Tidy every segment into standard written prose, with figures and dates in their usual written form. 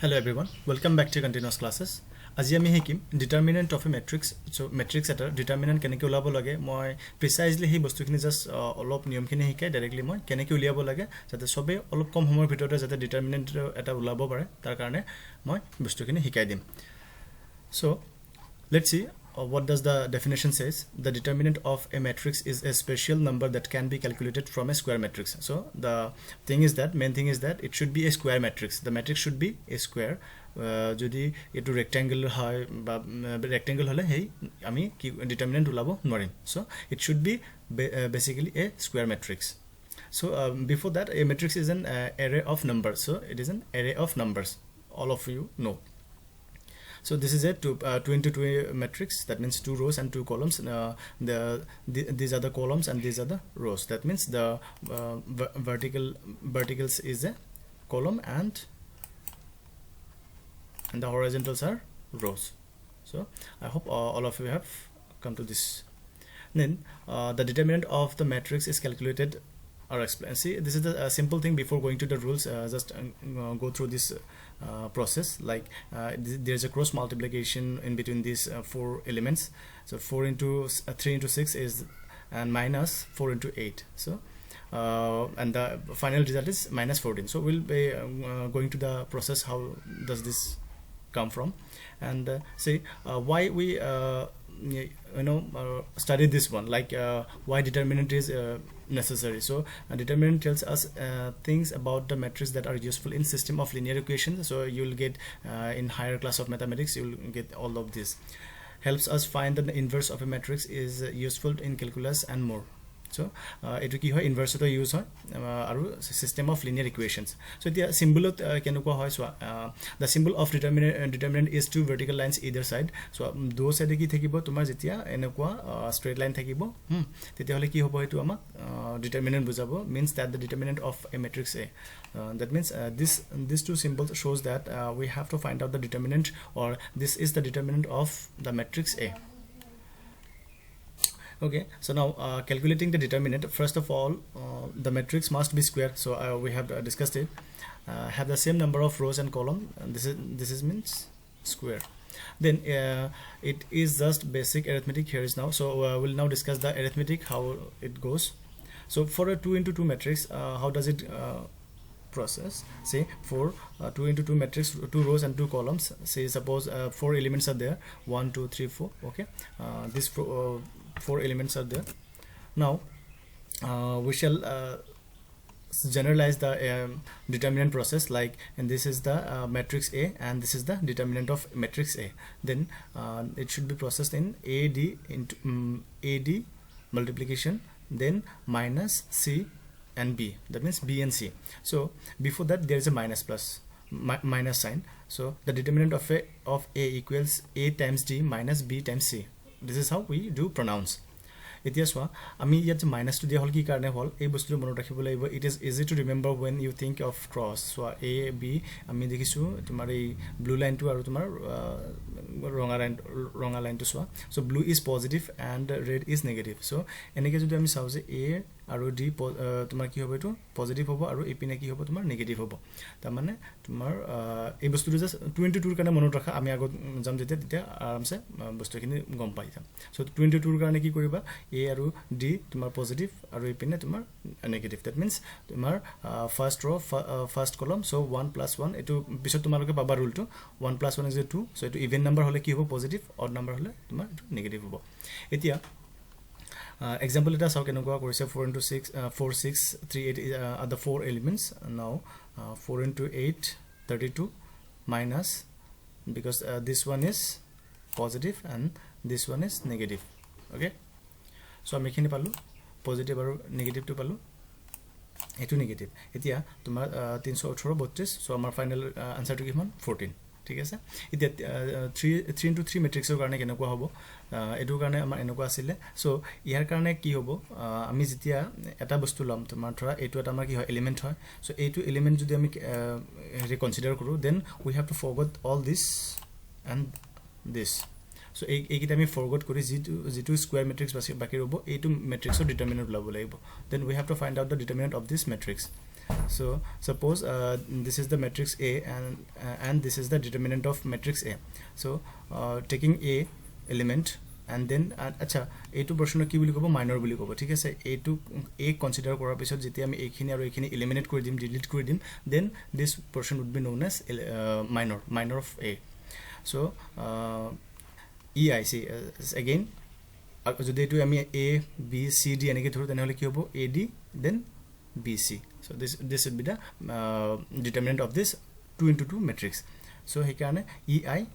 Hello everyone, welcome back to continuous classes. আজি আমি শিকিম determinant of a matrix. So matrix এটা determinant কেনেকৈ উলাব লাগে মই precisely হি বস্তুখিনি জাস্ট অলপ নিয়মখিনি শিকাই ডাইৰেক্টলি মই কেনেকৈ উলিয়াব লাগে যাতে সবে অলপ কম সময়ৰ ভিতৰতে যাতে determinant এটা উলাব পাৰে তাৰ কাৰণে মই বস্তুখিনি শিকাই দিম. So let's see what does the definition says. The determinant of a matrix is a special number that can be calculated from a square matrix. So the main thing is that it should be a square matrix. The matrix should be a square. যদি এটো rectangle হয় বা rectangle হলে হেই আমি কি determinant উলাব নৰিম. So it should be basically a square matrix. So before that, a matrix is an array of numbers. So it is an array of numbers, all of you know. So this is a 2 into 2 matrix. That means 2 rows and 2 columns. These are the columns and these are the rows. That means the verticals is a column and the horizontals are rows. So I hope all of you have come to this. Then the determinant of the matrix is calculated or explained. See, this is the simple thing. Before going to the rules, just go through this process. Like there's a cross multiplication in between these 4 elements. So 4 into 3 into 6 is and minus 4 into 8. So and the final result is minus 14. So we'll be going to the process. How does this come from? And see why we study this one, like why determinant is necessary. So determinant tells us things about the matrix that are useful in system of linear equations. So you'll get in higher class of mathematics, you'll get all of this. Helps us find that the inverse of a matrix is useful in calculus and more. So etu ki hoy inverse to use hoy aru system of linear equations. So the symbol kenuko hoy. So the symbol of determinant is two vertical lines either side. So do side ki thakibo tumar jetia enekwa straight line thakibo tetia hole ki hobo etu amak determinant bujabo, means that the determinant of a matrix A. That means these two symbols shows that we have to find out the determinant, or this is the determinant of the matrix A. Okay, so now calculating the determinant, first of all the matrix must be square. So we have discussed it. Have the same number of rows and column, and this is means square. Then it is just basic arithmetic here is now. So we'll now discuss the arithmetic, how it goes. So for a 2 into 2 matrix, how does it process? Say for 2 into 2 matrix, 2 rows and 2 columns. Say suppose 4 elements are there, 1 2 3 4. Okay, this 4 elements are there. Now we shall generalize the determinant process, like, and this is the matrix A and this is the determinant of matrix A. Then it should be processed in AD into AD multiplication, then minus C and B. That means B and C. So before that there is a minus plus minus sign. So the determinant of A equals A times D minus B times C. This is how we do pronounce. এতিয়া সোয়া আমি ইয়াত minus two দিয়া হল কি কারণে হল এই বস্তুটো মনত রাখিব লাগিব. It is easy to remember when you think of cross. Soya A B আমি দেখিছো তোমাৰ এই ব্লু লাইনটো আৰু তোমাৰ ৰঙা লাইনটো সোয়া. So blue is positive and red is negative. So এনেকে যদি আমি চাও যে A আৰু D তোমাৰ কি হবে, এটো পজিটিভ হ'ব আৰু এপিনে কি হ'ব তোমাৰ নেগেটিভ হ'ব. তাৰ মানে তোমাৰ এই বস্তুটো জাস্ট 2 into 2 ৰ কাৰণে মনত ৰাখা. আমি আগত যাম তেতিয়া আৰামছে বস্তুখিনি গম পাই যাম. সো 2 into 2 ৰ কাৰণে কি কৰিবা, A আৰু D তোমাৰ পজিটিভ আৰু এপিনে তোমাৰ নেগেটিভ. দ্যাট মিন্স তোমাৰ ফাৰ্স্ট रो ফাৰ্স্ট কলম. সো 1 + 1 এটো পিছত তোমালোকে পাবা ৰুলটো 1 + 1 = 2. সো এটো ইভেন নাম্বাৰ হলে কি হ'ব পজিটিভ, অড নাম্বাৰ হলে তোমাৰ এটো নেগেটিভ হ'ব. এতিয়া example এটা চাও কেনেকুৱা কৰিছে. 4 into 6 4 6 3 8 are the 4 elements. Now 4 into 8 32 minus, because this one is positive and this one is negative. Okay, so আমি এখানে পালো পজিটিভ আৰু নেগেটিভটো পালো, এটো নেগেটিভ. এতিয়া তোমাৰ 318 32. সো আমাৰ ফাইনাল আনসাৰটো কিমান 14. ঠিক আছে. এতিয়া 3 into 3 মেট্ৰিক্সৰ কাৰণে কেনেকুৱা হ'ব, এটোৰ কাৰণে আমাৰ এনেকুৱা আছিল. সো ইয়াৰ কাৰণে কি হ'ব, আমি যেতিয়া এটা বস্তু লম, তোমাৰ ধৰা এটো এটা আমাৰ কি হয় এলিমেন্ট হয়. সো এইটো এলিমেন্ট যদি আমি ৰিকনসিডাৰ কৰো, then we have to forgot all this and this. So এইকিটা আমি ফৰগট কৰি যেটো স্কয়াৰ মেট্ৰিক্স বাকি ৰব, এইটো মেট্ৰিক্সৰ ডিটারমিনেন্ট উলাব লাগিব. Then we have to find out the determinant of this matrix. So suppose this is the matrix A and this is the determinant of matrix A. So taking A element and then acha A2 portion ki boli kobo minor boli kobo thik ase A2 A consider korar pisot jeti ami ekhini aru ekhini eliminate kori dim delete kori dim then this portion would be known as minor of A. So EIC again jodi etu ami A B C D enike thoru tenhole ki hobo AD then BC. So this would be the determinant of this 2 into 2 matrix. So he can EI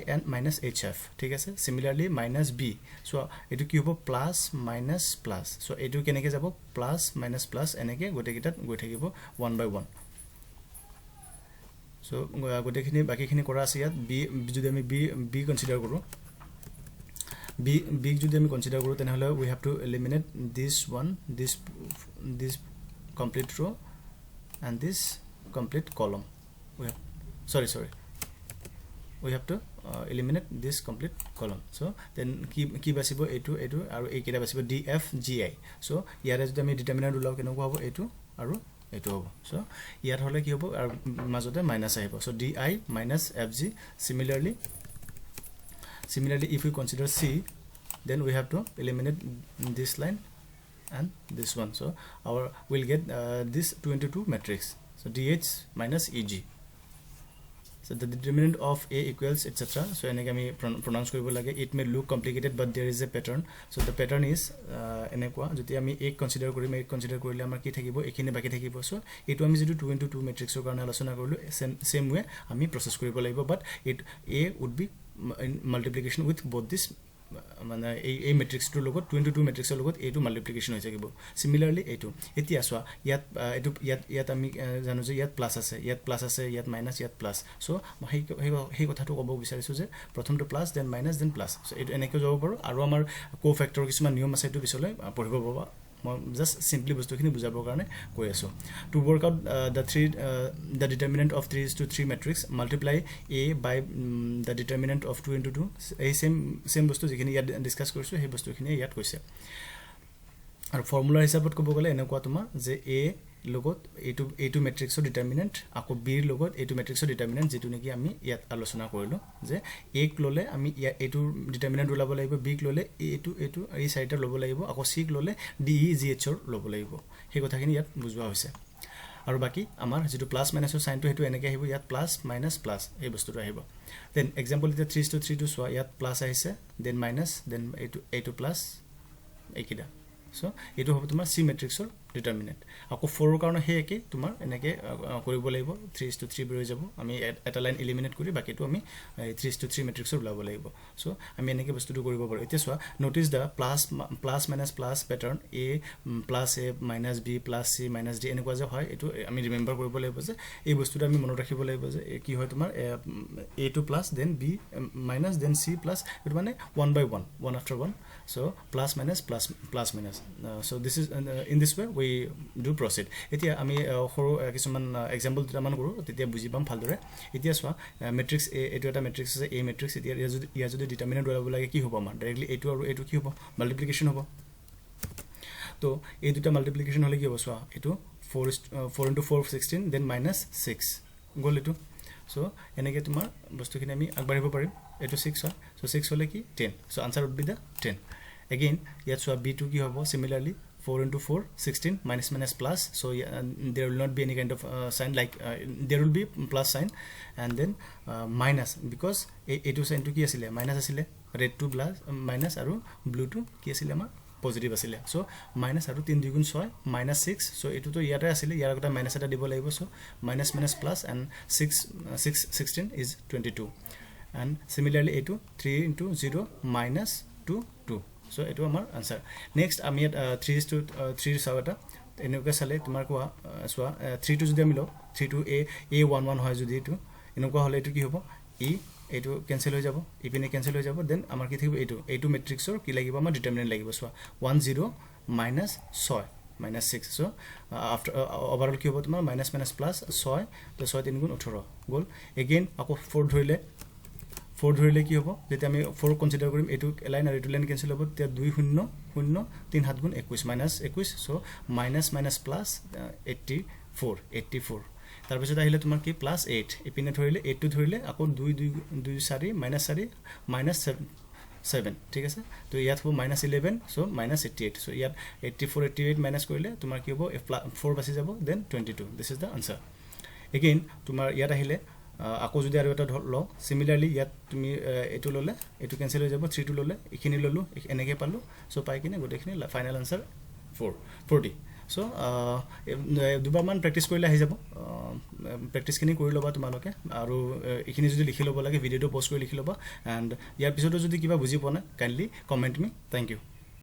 and minus HF ठीक है. Similarly minus B. So etu ki hobo plus minus plus. So etu keneke jabo plus minus plus eneke gote kitat goi thakibo 1 by 1. So gote khini baki khini kora ase yat B jodi ami B consider koru B jodi ami consider koru then hole we have to eliminate this one, this complete row and this complete column. We have we have to eliminate this complete column. So then ki basibo A2 aru a kida basibo D F G I. So yare jodi ami determinant ulao kenu hobo A2 aru A2 hobo. So yar hole ki hobo aru majote minus ahibo. So DI minus FG. Similarly if we consider C, then we have to eliminate this line and this one. So we'll get this 2 into 2 matrix. So DH minus EG. So the determinant of A equals etc. So eneke ami pronounce koribo lage. It may look complicated but there is a pattern. So the pattern is enekwa joti ami A consider korim, A consider korile amar ki thakibo ekhine baki thakibo. So etu ami jitu 2 into 2 matrix or karone alosona korilu same way ami process koribo lagibo, but A would be in multiplication with both this মানে এই matrix to logot 2 into 2 matrix logot A2 multiplication hoy jakibo. Similarly A2 etia aswa yat ami janu je yat plus ase yat minus yat plus. So hei kotha to kobo bisarisu je prothom to plus then minus then plus. So etu eneke jobo paro aru amar cofactor kisman niyom ase etu bisole poribo baba. Just simply bostu khini bujabo karone koi aso. To work out the determinant of 3 is to 3 matrix, multiply A by the determinant of 2 into 2. A same bostu jikhini yat discuss korisu he bostu khini yat koise. Aru formula hisabot kobo gole enekwa tomar je A logot A2 matrix or determinant ako B logot A2 matrix or determinant jitu neki ami yat alochona korilu je A lole ami A2 determinant ulabo lagibo, B lole A2 ei side lobo lagibo, ako C lole DEGH or lobo lagibo. He kotha khini yat bujwa hoise. Aru baki amar jitu plus minus or sign to hetu eneke ahibo yat plus minus plus ei bostu to ahibo. Then example ite 3 to 3 to so yat plus ahise then minus then A2 plus ekida. So etu hobo tumar C matrix or determinant. Ako 4 or karone he eke tumar eneke koribo lagibo 3 to 3 biro jabo ami eta line eliminate kori baki to ami 3 to 3 matrix or ulabo lagibo. So ami eneke bostu to koribo paro. Etia so notice the plus minus plus pattern A plus A minus B plus C minus D enekwa je hoy etu ami remember koribo lagibo je ei bostu to ami monot rakhibo lagibo je ki hoy tumar A2 plus then B minus then C plus etu mane 1 by 1 after 1. So plus minus plus minus. So this is in this way we do proceed. Etia ami horo kisuman example dita man koru tetia buji pam phaldore. Etia swa matrix A etu eta matrix ase A matrix etia ya jodi determinant ulabo lage ki hobo amar directly A2 aru A2 ki hobo multiplication hobo. To ei duta multiplication hole ki hobo swa etu 4 into 4 16 then minus 6 gol etu. So eneke tumar bostu khini ami agbaribo parim etu 6 hoy. So 6 hole ki 10. So answer would be the 10. Again yat swa B2 ki hobo similarly 4 into 4 16 minus plus. So there will not be any kind of sign like there will be plus sign and then minus because A2 sign to ki asile minus asile red to plus minus aru blue to ki asile ma positive asile. So minus aru 3 2 6 minus 6. So etu to yare asile yara kota minus eta dibo lagibo. So minus plus and 16 is 22 and similarly A2 3 into 0 minus 2 2. So etu amar answer. Next ami 3 is to 3 sawata enuka sale tumar ko swa 3 to jodi amilo 3 to A11 hoy jodi etu enuka hole etu ki hobo E etu cancel ho jabo epine cancel ho jabo then amar ki thikibo A2 matrix or ki lagibo amar determinant lagibo swa 1 0 minus 6 minus 6. So after overall ki hobo tumar minus plus 6 plus 6 3 গুণ 18 gol. Again ako 4 ধৰিলে 4 ধৰিলে কি হ'ব যেতে আমি 4 consider কৰিম এটু line আৰু এটু লাইন ক্যান্সেল হ'ব তে 2 0 0 3 7 গুণ 21 minus 21. So minus plus 80 4 84 তাৰপিছত আহিলে তোমাৰ কি প্লাছ 8 ইপিনে ধৰিলে 8 টো ধৰিলে আকৌ 2 2 2 4 মাইনাছ 7 ঠিক আছে তো ইয়াত হ'ব -11 সো -88 সো ইয়াত 84 88 মাইনাছ কৰিলে তোমাৰ কি হ'ব 4 বাচি যাব then 22 this is the answer again তোমাৰ ইয়াত আহিলে আকৌ যদি আৰু এটা ল সিমিলারলি ইয়াত তুমি এটো ললে এটো ক্যান্সেল হৈ যাব 3 টো ললে এখিনি ললো এনেকে পালো সো পাই কিনে গোটেখিনি ফাইনাল আনসার 40 সো দুবাৰ মান প্ৰেক্টিস কৰিলে আহি যাব প্ৰেক্টিসখিনি কৰি লবা তোমালোকে আৰু এখিনি যদি লিখি লব লাগে ভিডিওটো পষ্ট কৰি লিখি লবা এন্ড ইয়াৰ পিছতো যদি কিবা বুজি পোৱা নাই কাইন্ডলি কমেন্ট মি থ্যাংক ইউ